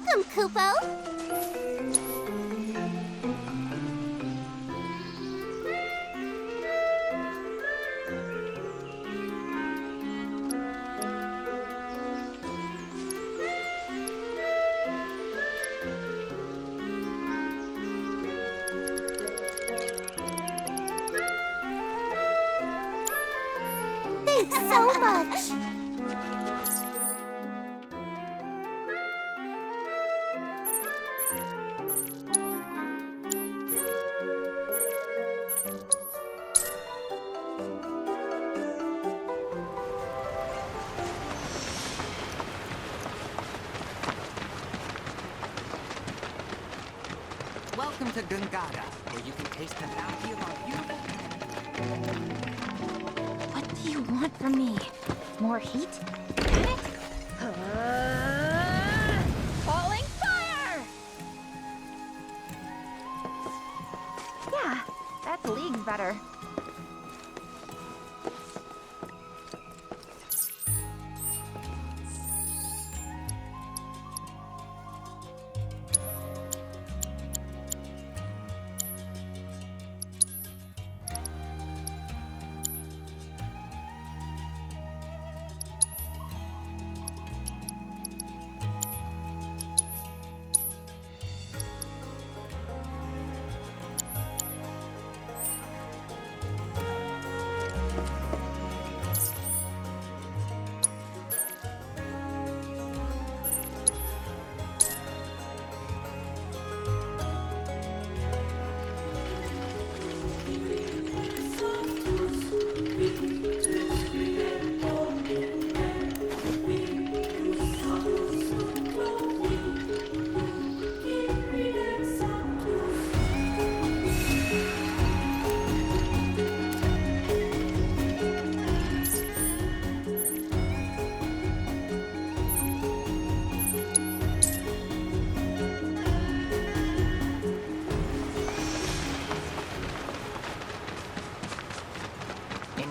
Welcome, Kupo! Thanks so much! Welcome to Gungada, where you can taste the bounty of our beautiful... What do you want from me? More heat? Get it? Falling fire! Yeah, that's leagues better.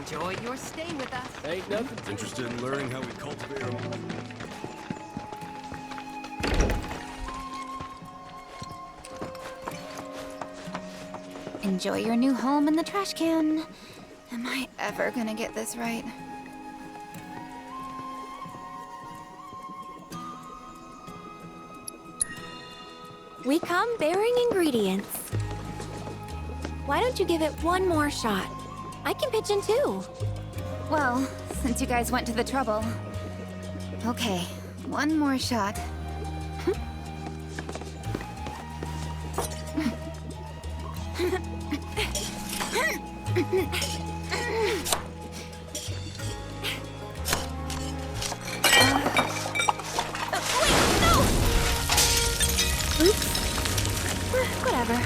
Enjoy your stay with us. Ain't nothing. Interested in learning how we cultivate our... Enjoy your new home in the trash can. Am I ever gonna get this right? We come bearing ingredients. Why don't you give it one more shot? I can pitch in too. Well, since you guys went to the trouble... Okay, one more shot. Wait, no! Oops. Whatever.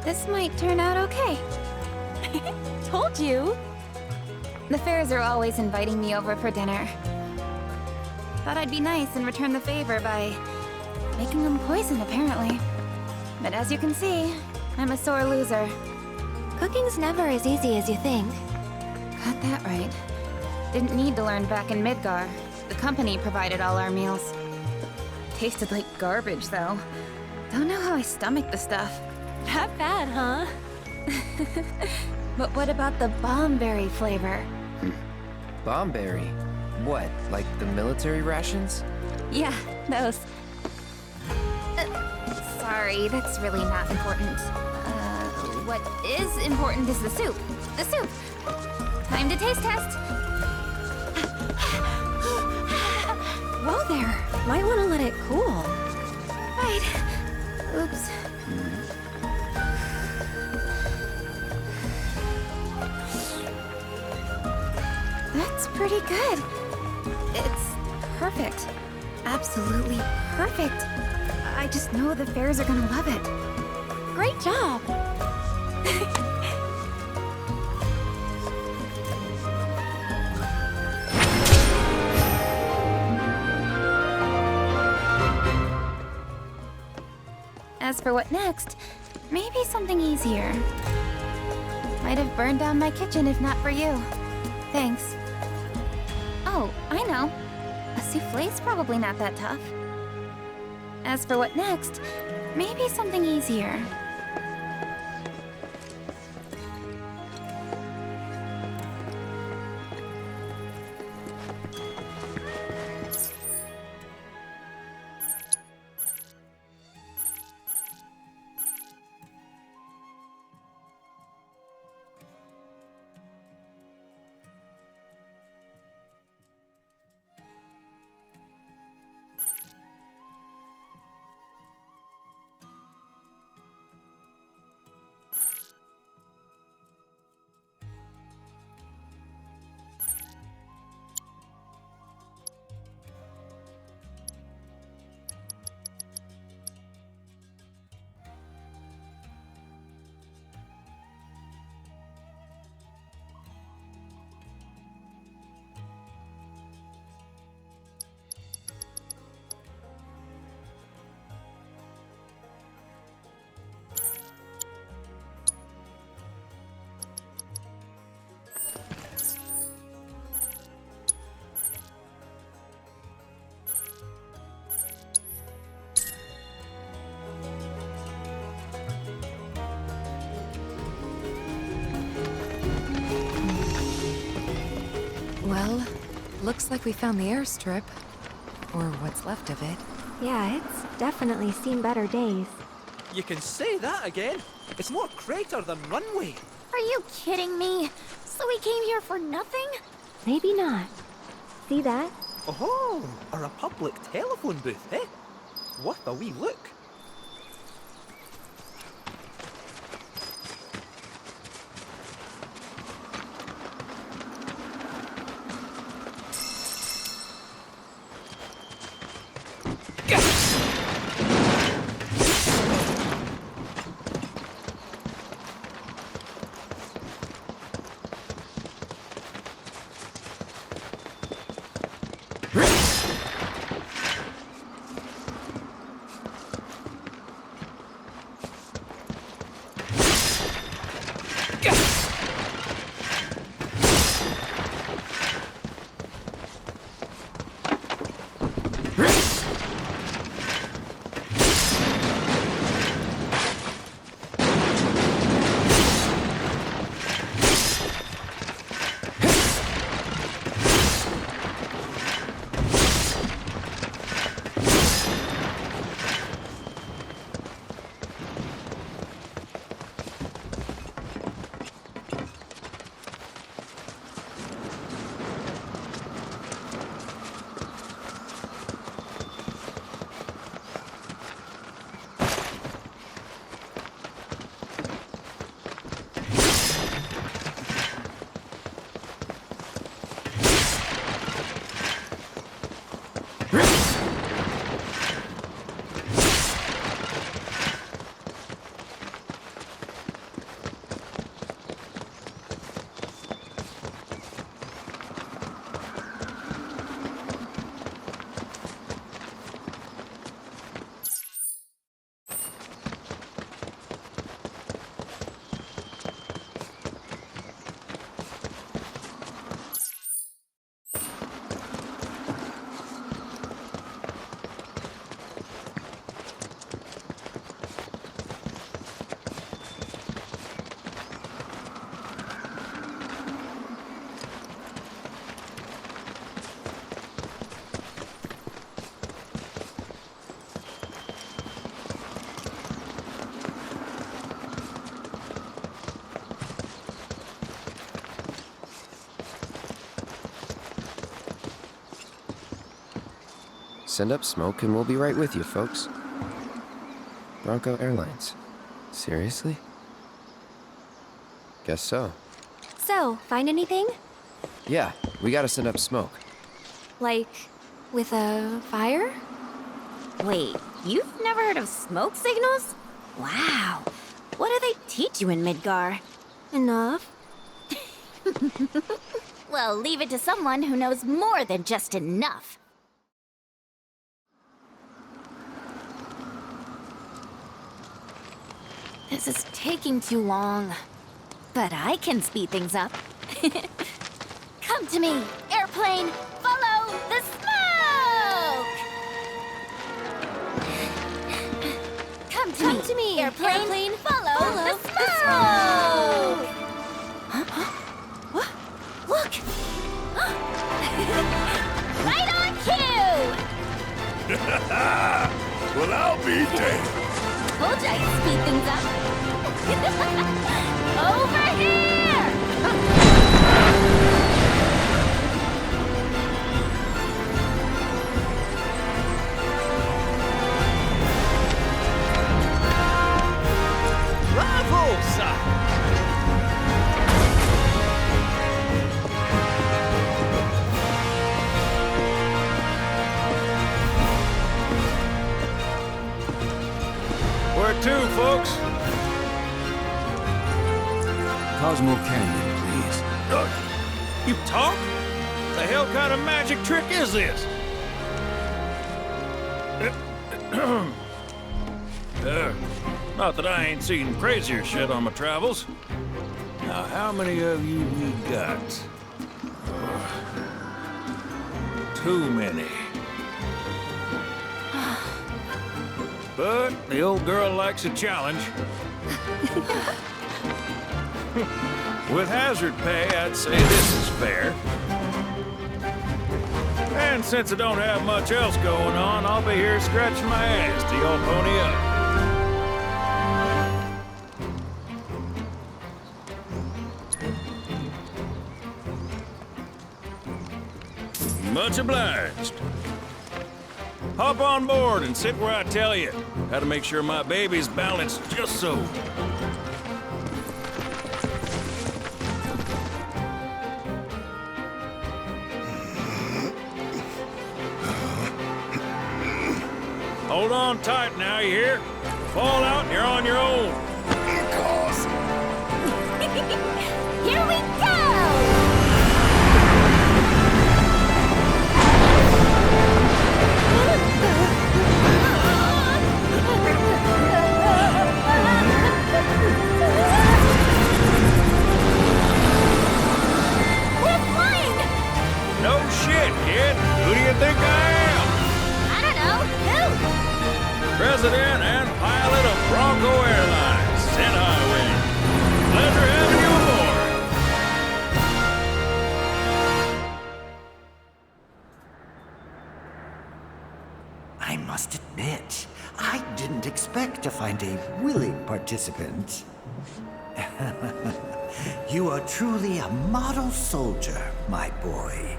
This might turn out okay. Told you. The fairs are always inviting me over for dinner. Thought I'd be nice and return the favor by making them poison, apparently. But as you can see, I'm a sore loser. Cooking's never as easy as you think. Got that right. Didn't need to learn back in Midgar. The company provided all our meals. Tasted like garbage, though. Don't know how I stomached the stuff. Not bad, huh? But what about the bombberry flavor? Bombberry? What, like the military rations? Yeah, those. Sorry, that's really not important. What is important is the soup. The soup! Time to taste test! Whoa there. Might want to let it cool. Right. Oops. That's pretty good. It's perfect. Absolutely perfect. I just know the fairs are gonna love it. Great job. As for what next, maybe something easier. Might have burned down my kitchen if not for you. Thanks. Oh, I know. A souffle's probably not that tough. As for what next, maybe something easier. Well, looks like we found the airstrip. Or what's left of it. Yeah, it's definitely seen better days. You can say that again. It's more crater than runway. Are you kidding me? So we came here for nothing? Maybe not. See that? Oh, a Republic telephone booth, eh? What a wee look. Send up smoke and we'll be right with you, folks. Bronco Airlines. Seriously? Guess so. So, find anything? Yeah, we gotta send up smoke. Like, with a fire? Wait, you've never heard of smoke signals? Wow. What do they teach you in Midgar? Enough. Well, leave it to someone who knows more than just enough. This is taking too long. But I can speed things up. Come to me, airplane. Follow the smoke. Come to me, airplane. Follow the smoke. What? Look. Right on cue. Well, I'll be damned. Told you I'd speed things up. Over here! Bravo, sir! Where to, folks? Cosmo Canyon, please. You talk? The hell kind of magic trick is this? Not that I ain't seen crazier shit on my travels. Now, how many of you we got? Too many. But the old girl likes a challenge. With hazard pay, I'd say this is fair. And since I don't have much else going on, I'll be here scratching my ass till y'all pony up. Much obliged. Hop on board and sit where I tell you. How to make sure my baby's balanced just so. Hold on tight now, you hear? Fall out and you're on your own. Here we go! We're flying! No shit, kid. Who do you think I am? I don't know. Who? President and pilot of Bronco Airlines. Sent highway. Pleasure having you aboard. I must admit, I didn't expect to find a willing participant. You are truly a model soldier, my boy.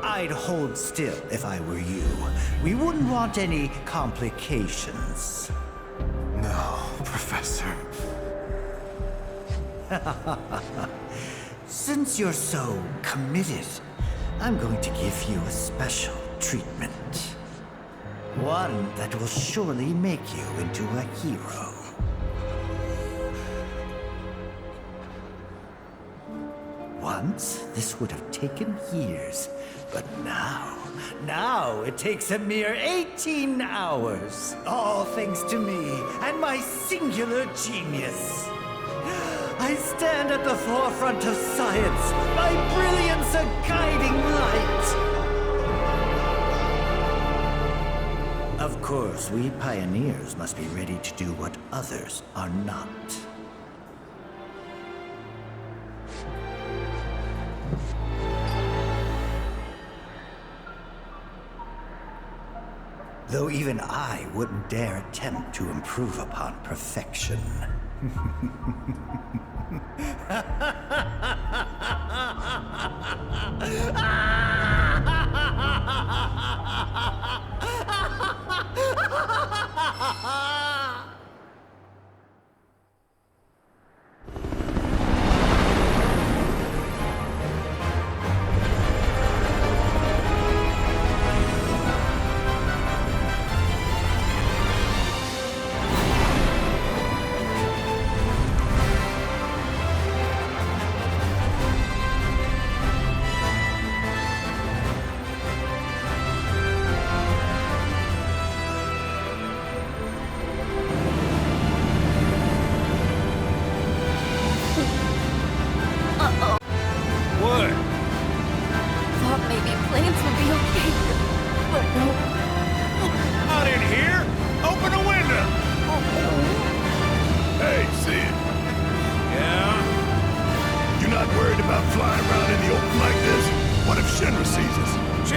I'd hold still if I were you. We wouldn't want any complications. No, Professor. Since you're so committed, I'm going to give you a special treatment. One that will surely make you into a hero. Once, this would have taken years, but now it takes a mere 18 hours. All thanks to me and my singular genius. I stand at the forefront of science, my brilliance a guiding light. Of course, we pioneers must be ready to do what others are not. Though even I wouldn't dare attempt to improve upon perfection.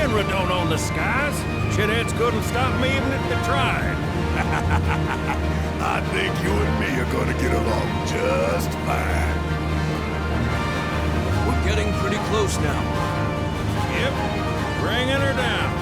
Shinra don't own the skies. Shitheads couldn't stop me even if they tried. I think you and me are gonna get along just fine. We're getting pretty close now. Yep, bringing her down.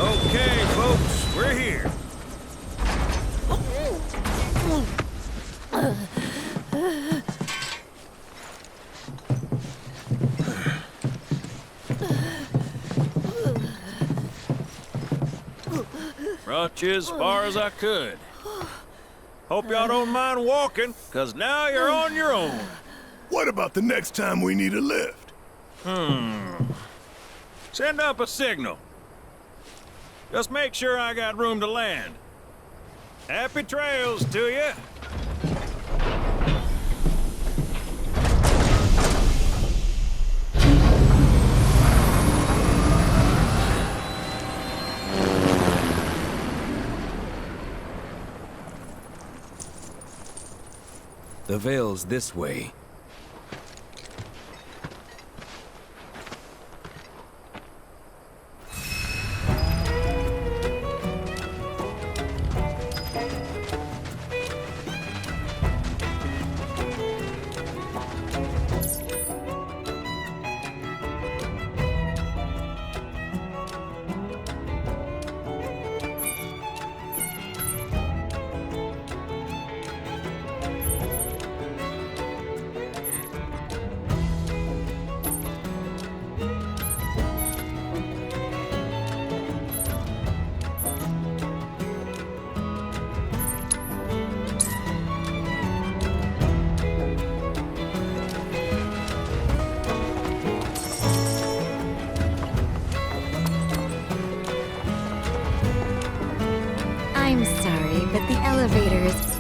Okay, folks, we're here. Brought you as far as I could. Hope y'all don't mind walking, 'cause now you're on your own. What about the next time we need a lift? Send up a signal. Just make sure I got room to land. Happy trails to you. The Veil's this way. I'm sorry, but the elevator is...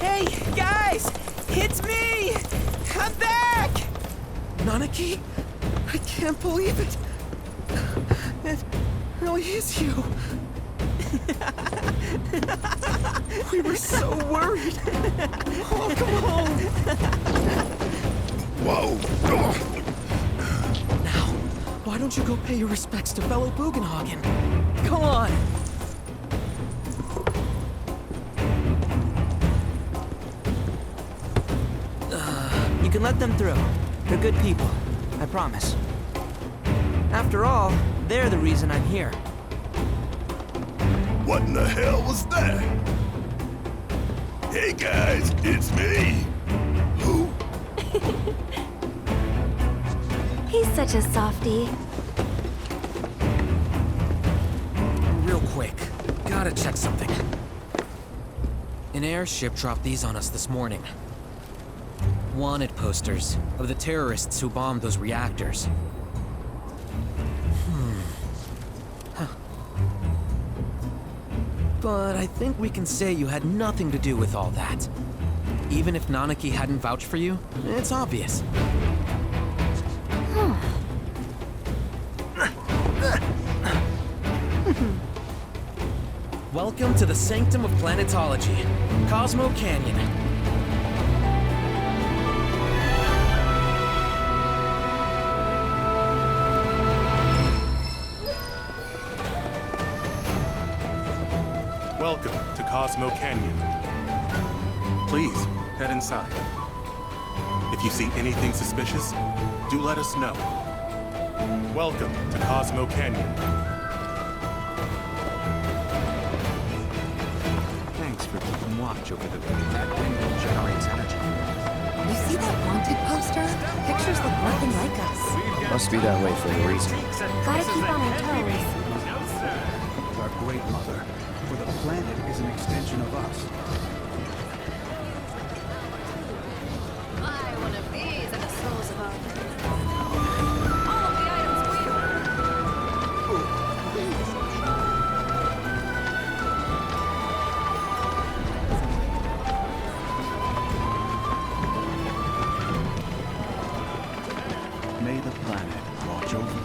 Hey, guys! It's me! I'm back! Nanaki? I can't believe it! It really is you! We were so worried! Welcome home! Whoa! Now, why don't you go pay your respects to fellow Bugenhagen? Go on! You can let them through. They're good people. I promise. After all, they're the reason I'm here. What in the hell was that? Hey guys, it's me! Who? He's such a softie. Real quick, gotta check something. An airship dropped these on us this morning. Wanted posters of the terrorists who bombed those reactors. But I think we can say you had nothing to do with all that. Even if Nanaki hadn't vouched for you, it's obvious. Welcome to the sanctum of planetology, Cosmo Canyon. Welcome to Cosmo Canyon. Please, Head inside. If you see anything suspicious, do let us know. Welcome to Cosmo Canyon. Thanks for keeping watch over the building. That window generates energy. You see that wanted poster? Pictures look nothing like us. Must be that way for a reason. Gotta keep on our toes. Our great mother, for the planet is an extension of us. Buy one of these and the souls of our... May the planet watch over you.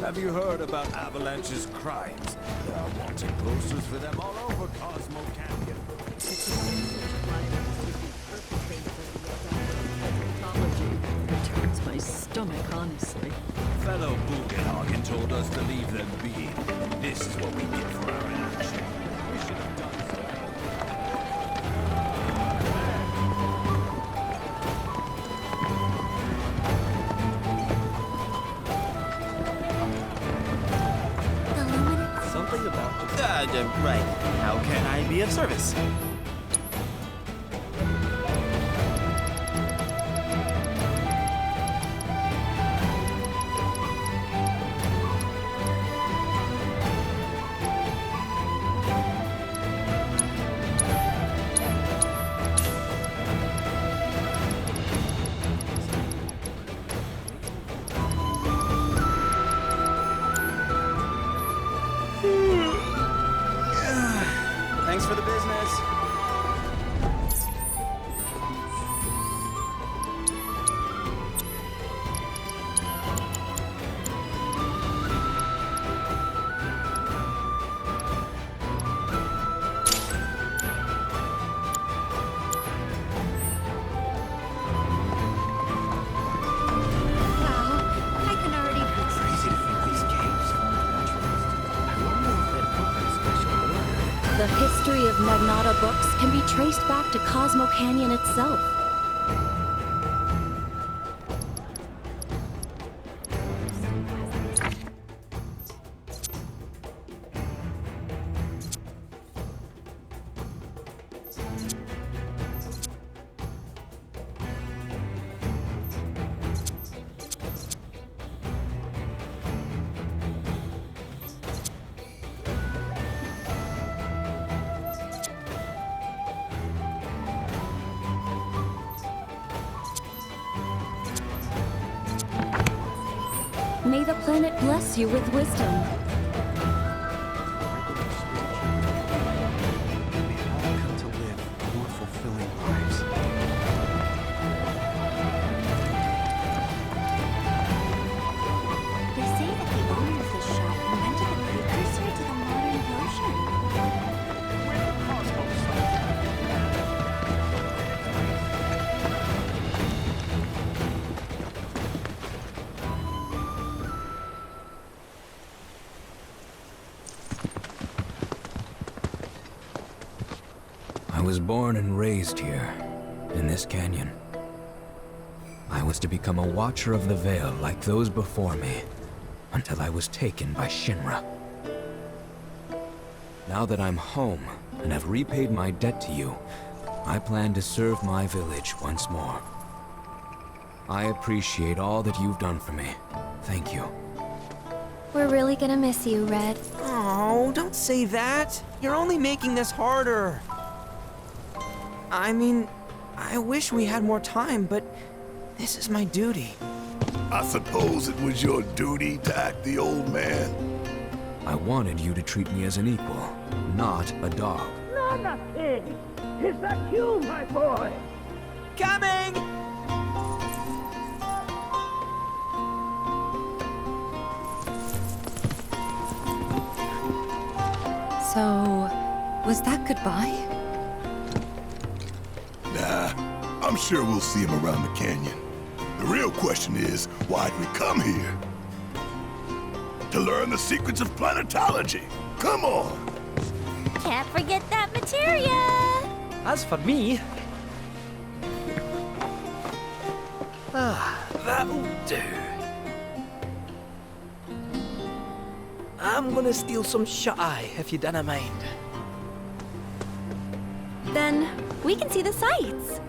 Have you heard about Avalanche's crimes? There are wanted posters for them all over Cosmo Canyon. Turns my stomach, honestly. Fellow Bugenhagen told us to leave them be. This is what we get for our action. We should have done so. Something about... right. How can I be of service? Thanks for the business. I can already... Crazy to think these caves are naturalist. I wonder if they put in special order. The history of Magnata books can be traced back to Cosmo Canyon itself. May the planet bless you with wisdom. We all come to live more fulfilling lives. They say that the owner of this shop invented the precursor to the modern potion. I was born and raised here, in this canyon. I was to become a watcher of the Veil like those before me, until I was taken by Shinra. Now that I'm home and have repaid my debt to you, I plan to serve my village once more. I appreciate all that you've done for me. Thank you. We're really gonna miss you, Red. Oh, don't say that. You're only making this harder. I mean, I wish we had more time, but this is my duty. I suppose it was your duty to act the old man. I wanted you to treat me as an equal, not a dog. Not a pig! Is that you, my boy? coming! So, was that goodbye? Nah, I'm sure we'll see him around the canyon. The real question is, why'd we come here? To learn the secrets of planetology. Come on! Can't forget that materia! As for me... that'll do. I'm gonna steal some shut-eye, if you don't mind. Then we can see the sights.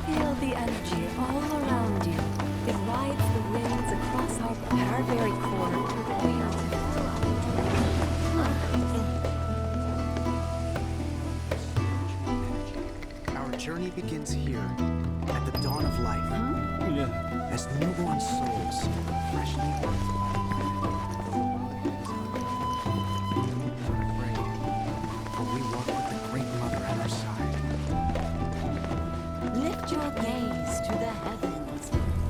Feel the energy all around you. It rides the winds across at our very core. We are Our journey begins here, at the dawn of life. As newborn souls, freshly birthed. For we walk with the Great Mother at our side. Lift your gaze to the heavens.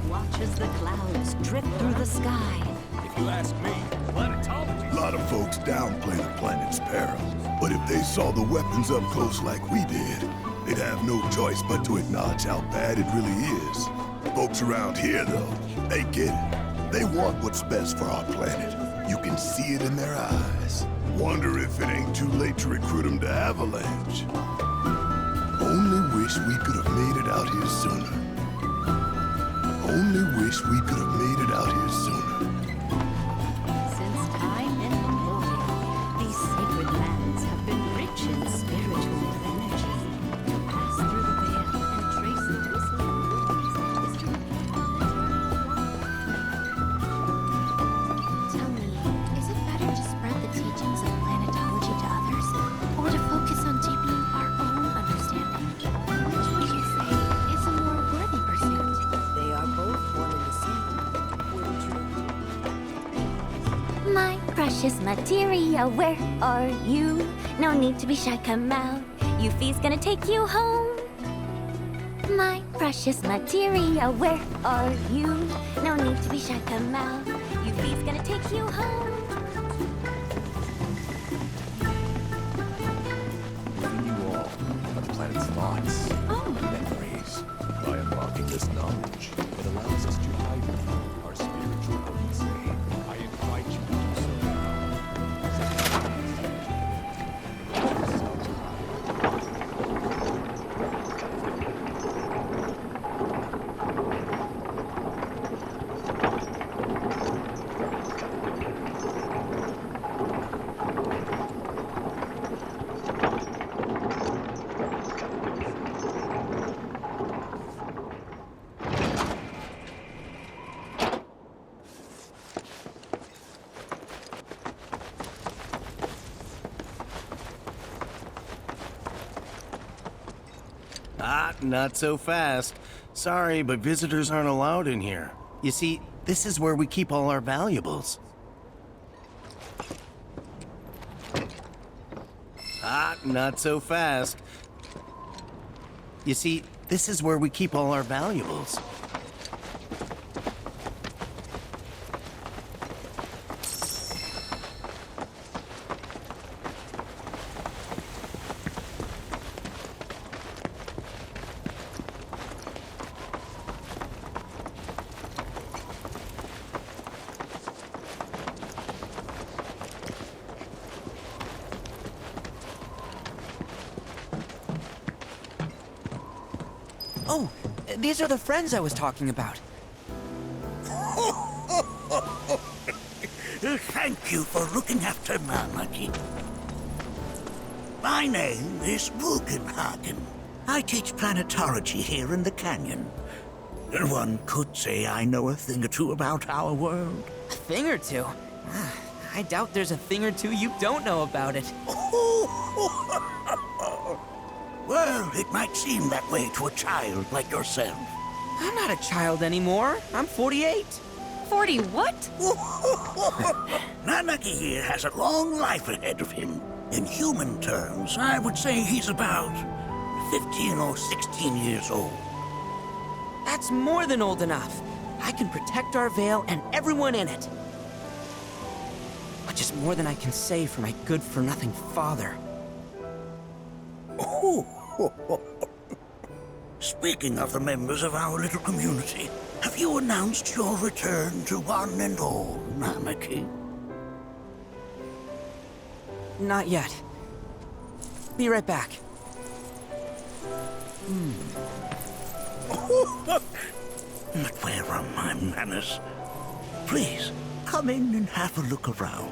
Watch as the clouds drift through the sky. If you ask me, planetology. A lot of folks downplay the planet's peril, but if they saw the weapons up close like we did, they'd have no choice but to acknowledge how bad it really is. Folks around here, though, they get it. They want what's best for our planet. You can see it in their eyes. Wonder if it ain't too late to recruit them to Avalanche. Only wish we could have made it out here sooner. Only wish we could have made it out here sooner. Since time immemorial, these sacred lands have been rich in spiritual energy. To pass through the veil and trace the whistling ruins is to Tell me, is it better to spread the teachings of planetology to others, or to focus on deepening our own understanding? Which would you say is a more worthy pursuit? They are both one and the same. My precious materia, where are you? No need to be shy, come out. Yuffie's gonna take you home. My precious materia, where are you? No need to be shy, come out. Yuffie's gonna take you home. Giving you all of the planet's thoughts and memories. By unlocking this knowledge, it allows us to hide our spiritual potency. I invite you to do so now. Not so fast. Sorry, but visitors aren't allowed in here. You see, this is where we keep all our valuables. Not so fast. You see, this is where we keep all our valuables. Oh, these are the friends I was talking about. Thank you for looking after Marmaji. My name is Bugenhagen. I teach planetology here in the canyon. One could say I know a thing or two about our world. A thing or two? I doubt there's a thing or two you don't know about it. Well, it might seem that way to a child like yourself. I'm not a child anymore. I'm 48. 40 what? Nanaki here has a long life ahead of him. In human terms, I would say he's about 15 or 16 years old. That's more than old enough. I can protect our Vale and everyone in it. Which is more than I can say for my good-for-nothing father. Speaking of the members of our little community, have you announced your return to one and all, Nanaki? Not yet. Be right back. But where are my manners? Please, come in and have a look around.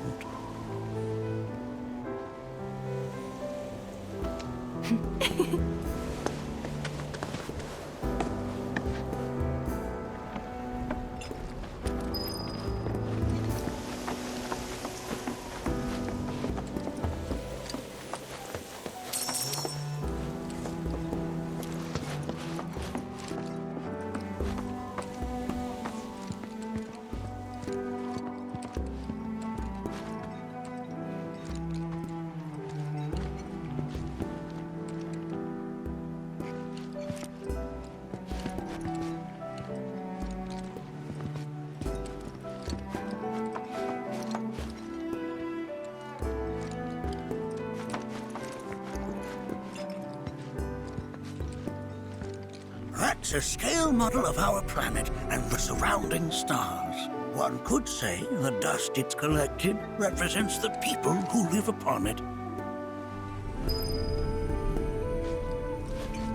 That's a scale model of our planet and the surrounding stars. One could say the dust it's collected represents the people who live upon it.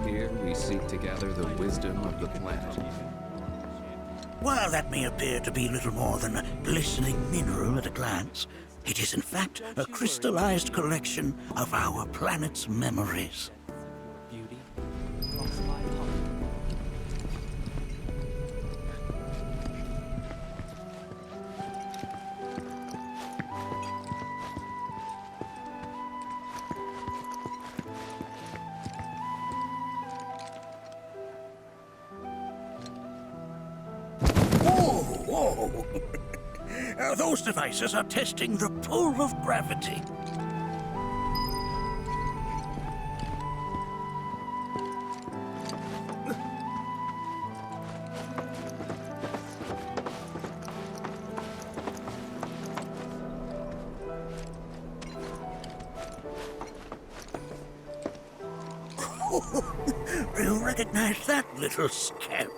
Here we seek to gather the wisdom of the planet. While that may appear to be little more than a glistening mineral at a glance, it is in fact a crystallized collection of our planet's memories. Whoa! Those devices are testing the pull of gravity. You recognize that little scamp?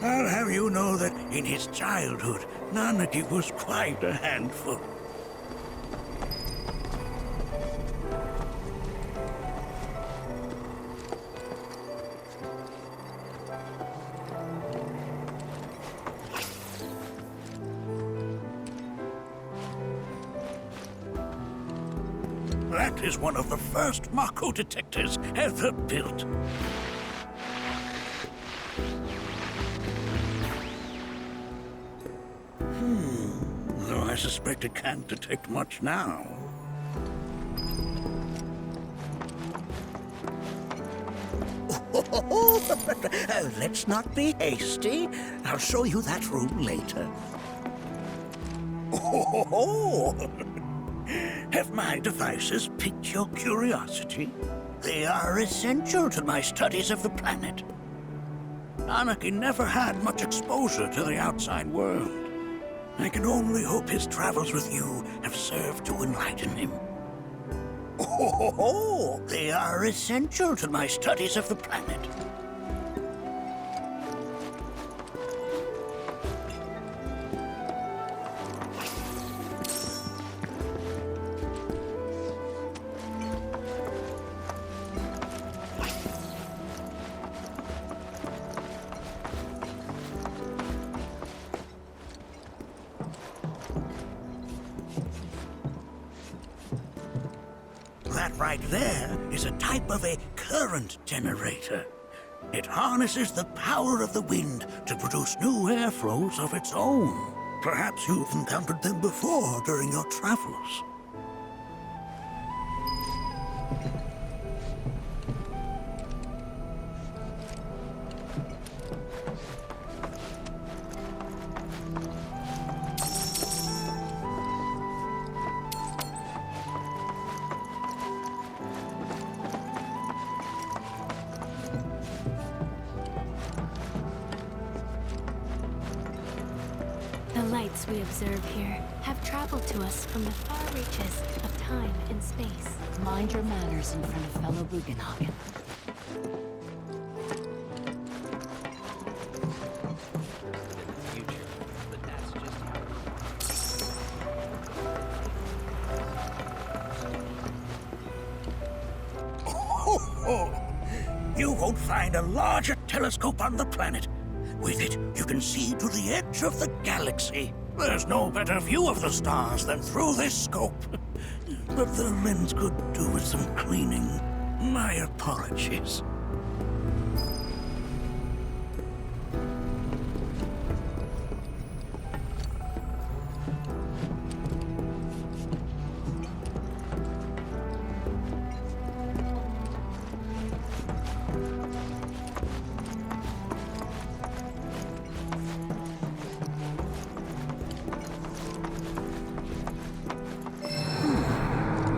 I'll have you know that in his childhood, Nanaki was quite a handful. That is one of the first Mako detectors ever built. Though I suspect it can't detect much now. Let's not be hasty. I'll show you that room later. Have my devices piqued your curiosity? They are essential to my studies of the planet. Nanaki never had much exposure to the outside world. I can only hope his travels with you have served to enlighten him. They are essential to my studies of the planet. That right there is a type of a current generator. It harnesses the power of the wind to produce new airflows of its own. Perhaps you've encountered them before during your travels. The lights we observe here have traveled to us from the far reaches of time and space. Mind your manners in front of fellow Bugenhagen. You won't find a larger telescope on the planet. With it, you can see to the edge of the galaxy. There's no better view of the stars than through this scope. But the lens could do with some cleaning. My apologies.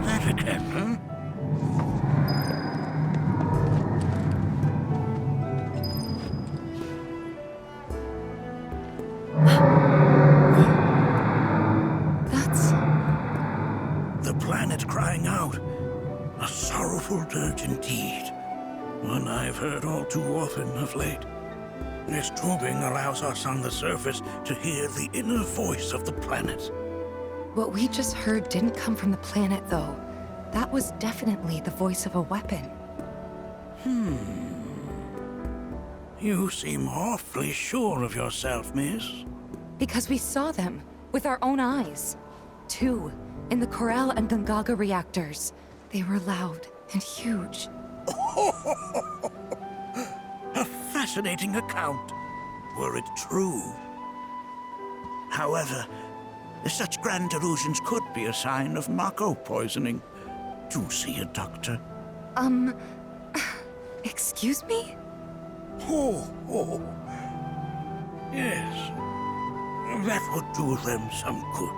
That again, huh? That's... The planet crying out. A sorrowful dirge indeed. One I've heard all too often of late. This tubing allows us on the surface to hear the inner voice of the planet. What we just heard didn't come from the planet, though. That was definitely the voice of a weapon. You seem awfully sure of yourself, miss. Because we saw them, with our own eyes. 2, in the Corel and Gungaga reactors. They were loud and huge. A fascinating account, were it true. However, such grand delusions could be a sign of Mako poisoning. Do see a doctor. Excuse me? Oh. Yes. That would do them some good.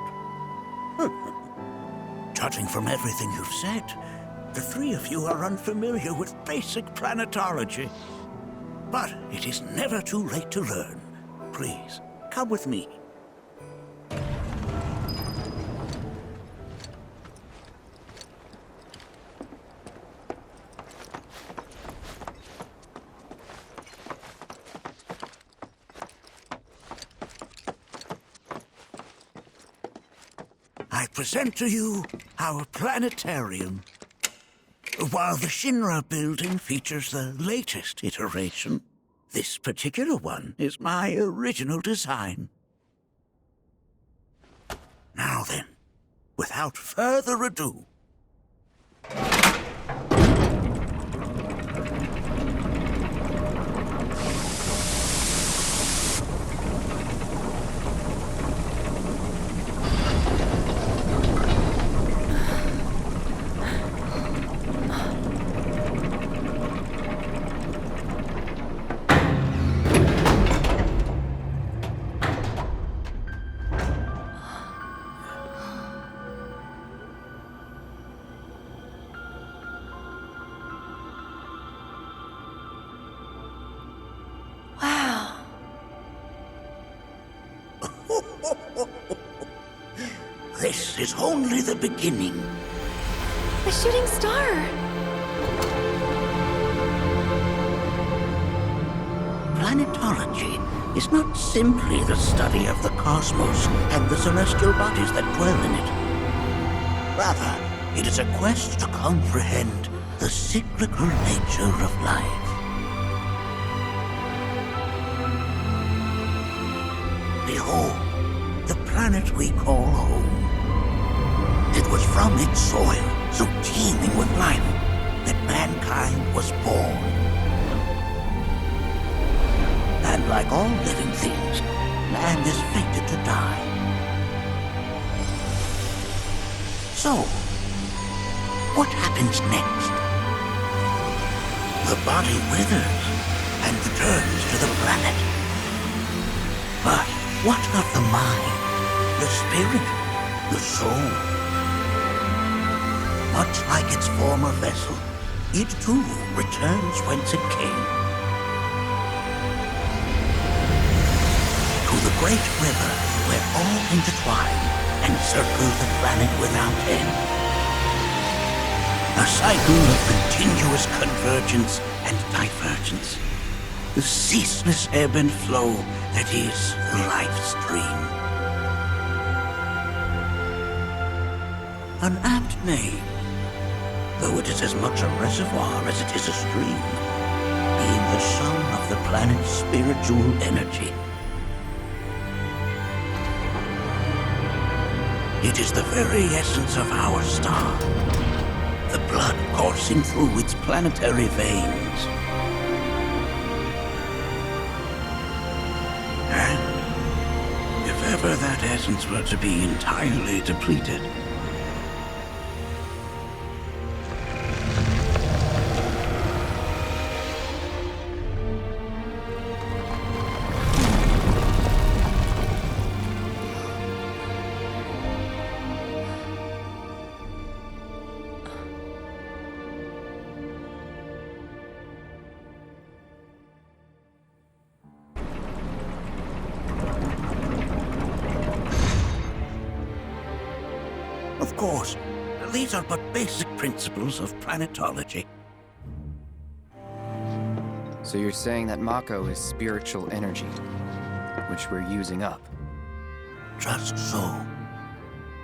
Judging from everything you've said, the three of you are unfamiliar with basic planetology. But it is never too late to learn. Please, come with me. I present to you our planetarium. While the Shinra building features the latest iteration, this particular one is my original design. Now then, without further ado, this is only the beginning. The shooting star! Planetology is not simply the study of the cosmos and the celestial bodies that dwell in it. Rather, it is a quest to comprehend the cyclical nature of life. Behold, the planet we call home. It was from its soil, so teeming with life, that mankind was born. And like all living things, man is fated to die. So, what happens next? The body withers and returns to the planet. But what of the mind, the spirit, the soul? Much like its former vessel, it too returns whence it came. To the great river where all intertwine and circle the planet without end. A cycle of continuous convergence and divergence. The ceaseless ebb and flow that is the life stream. An apt name, though it is as much a reservoir as it is a stream, being the sum of the planet's spiritual energy. It is the very essence of our star, the blood coursing through its planetary veins. And if ever that essence were to be entirely depleted, of course, these are but basic principles of planetology. So you're saying that Mako is spiritual energy, which we're using up? Just so.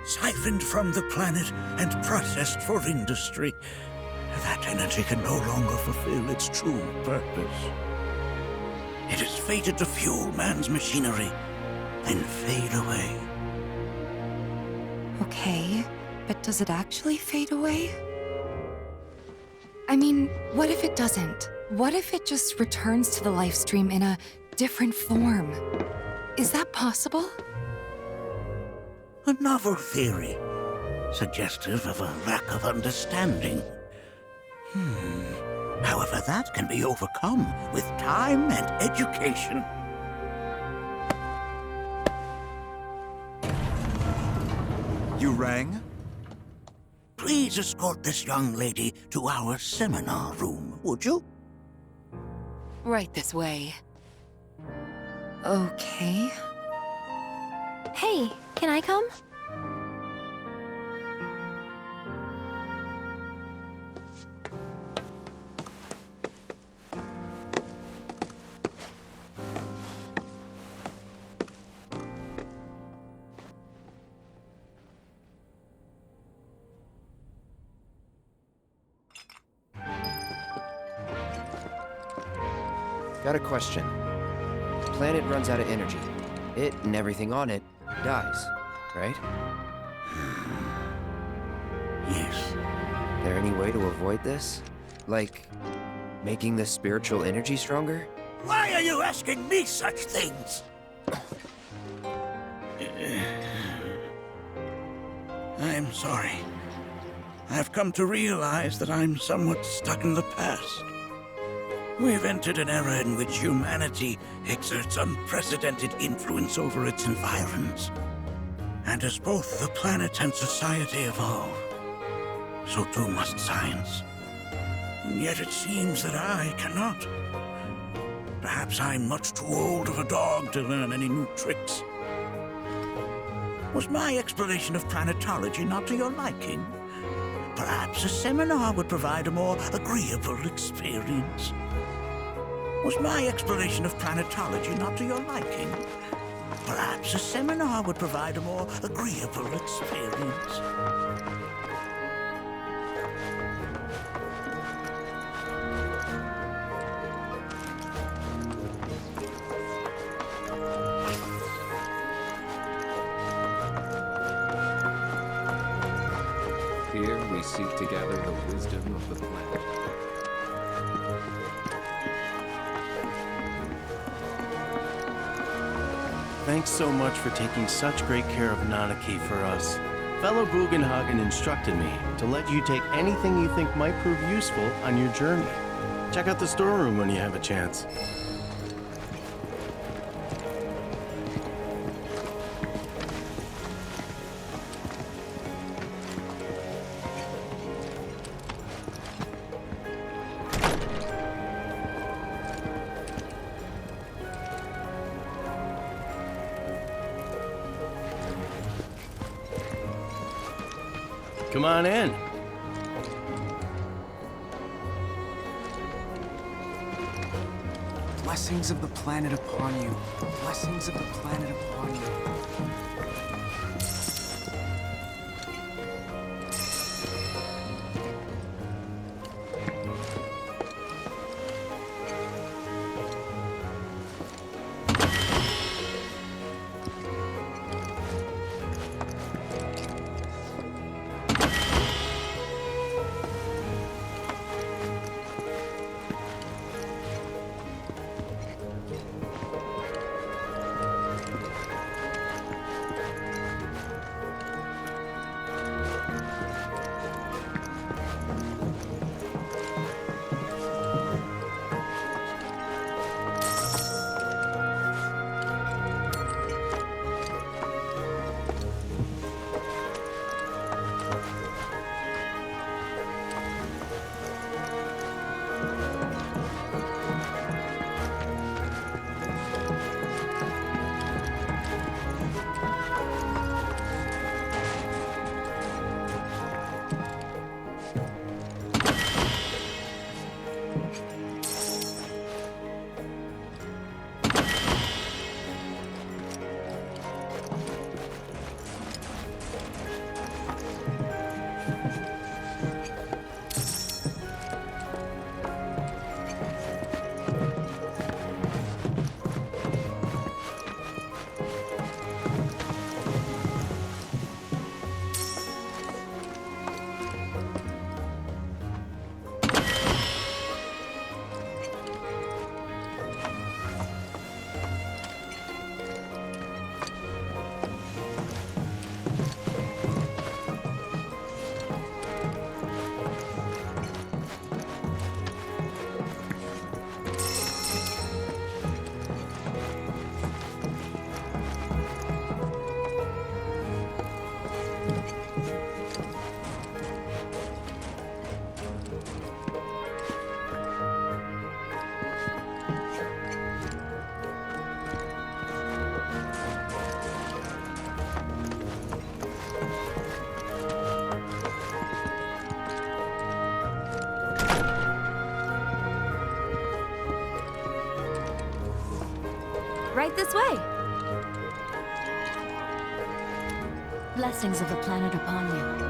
Siphoned from the planet and processed for industry, that energy can no longer fulfill its true purpose. It is fated to fuel man's machinery and fade away. Okay, but does it actually fade away? I mean, what if it doesn't? What if it just returns to the life stream in a different form? Is that possible? A novel theory, suggestive of a lack of understanding. However, that can be overcome with time and education. You rang? Please escort this young lady to our seminar room, would you? Right this way. Okay. Hey, can I come? Got a question. The planet runs out of energy. It and everything on it dies, right? Yes. There any way to avoid this? Like, making the spiritual energy stronger? Why are you asking me such things? I'm sorry. I've come to realize that I'm somewhat stuck in the past. We've entered an era in which humanity exerts unprecedented influence over its environs. And as both the planet and society evolve, so too must science. And yet it seems that I cannot. Perhaps I'm much too old of a dog to learn any new tricks. Was my explanation of planetology not to your liking? Perhaps a seminar would provide a more agreeable experience. Was my explanation of planetology not to your liking? Perhaps a seminar would provide a more agreeable experience. Here we seek to gather the wisdom of the planet. Thanks so much for taking such great care of Nanaki for us. Fellow Bugenhagen instructed me to let you take anything you think might prove useful on your journey. Check out the storeroom when you have a chance. Come on in. Blessings of the planet upon you. Blessings of the planet upon you. Right this way. Blessings of the planet upon you.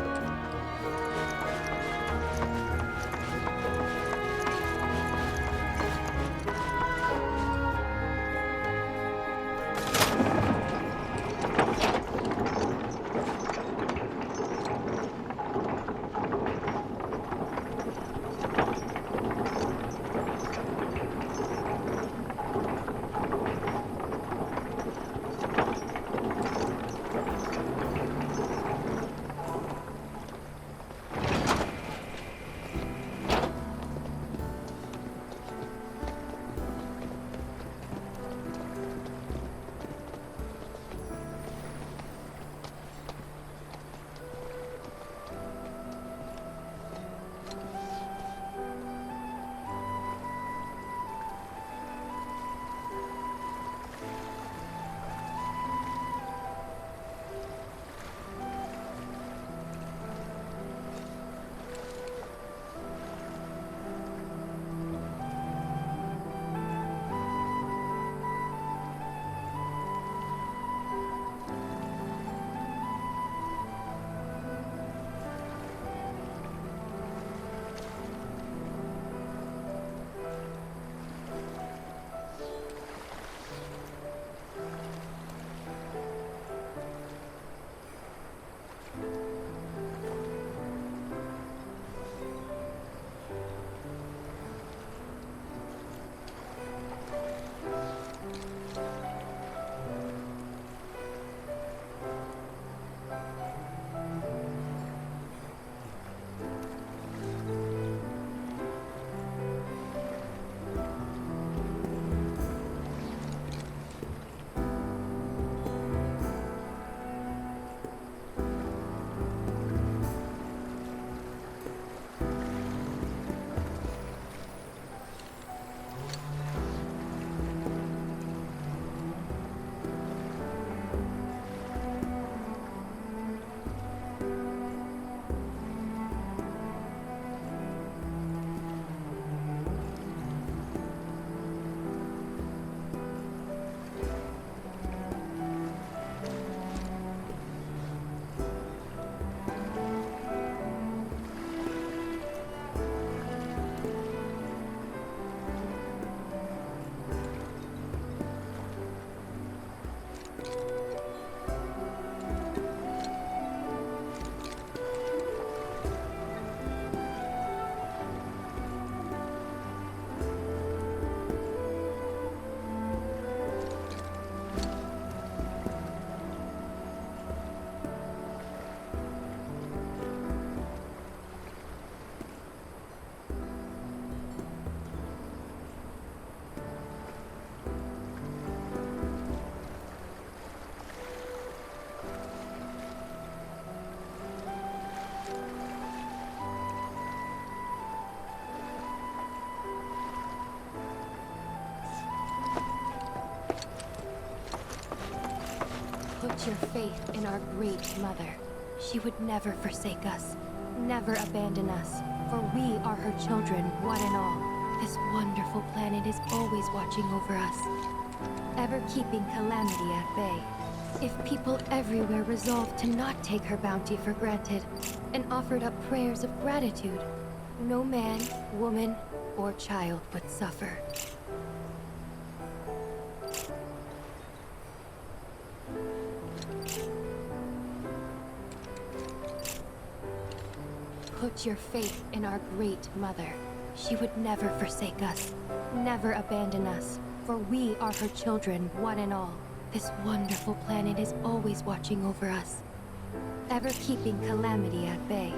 Put your faith in our great mother. She would never forsake us, never abandon us, for we are her children, one and all. This wonderful planet is always watching over us, ever keeping calamity at bay. If people everywhere resolved to not take her bounty for granted and offered up prayers of gratitude, no man, woman, or child would suffer. Put your faith in our great mother. She would never forsake us, never abandon us, for we are her children, one and all. This wonderful planet is always watching over us, ever keeping calamity at bay.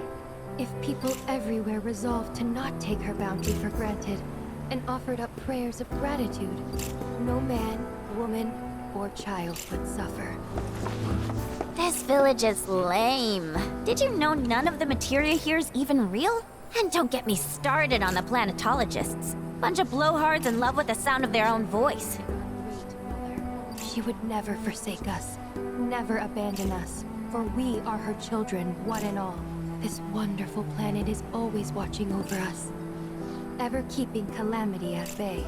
If people everywhere resolved to not take her bounty for granted and offered up prayers of gratitude, no man, woman, or child would suffer. This village is lame. Did you know none of the materia here is even real? And don't get me started on the planetologists. Bunch of blowhards in love with the sound of their own voice. She would never forsake us, never abandon us, for we are her children, one and all. This wonderful planet is always watching over us, ever keeping calamity at bay.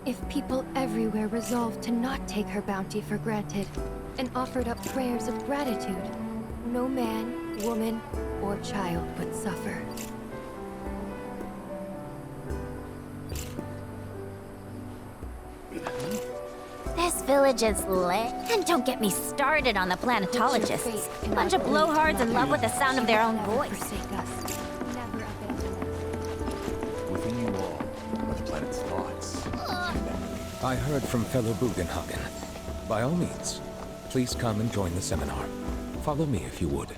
If people everywhere resolved to not take her bounty for granted and offered up prayers of gratitude, no man, woman, or child would suffer. This village is lit. And don't get me started on the planetologists. Bunch of blowhards in love with the sound of their own voice. Within you all are the planet's thoughts. I heard from fellow Bugenhagen. By all means, please come and join the seminar. Follow me if you would.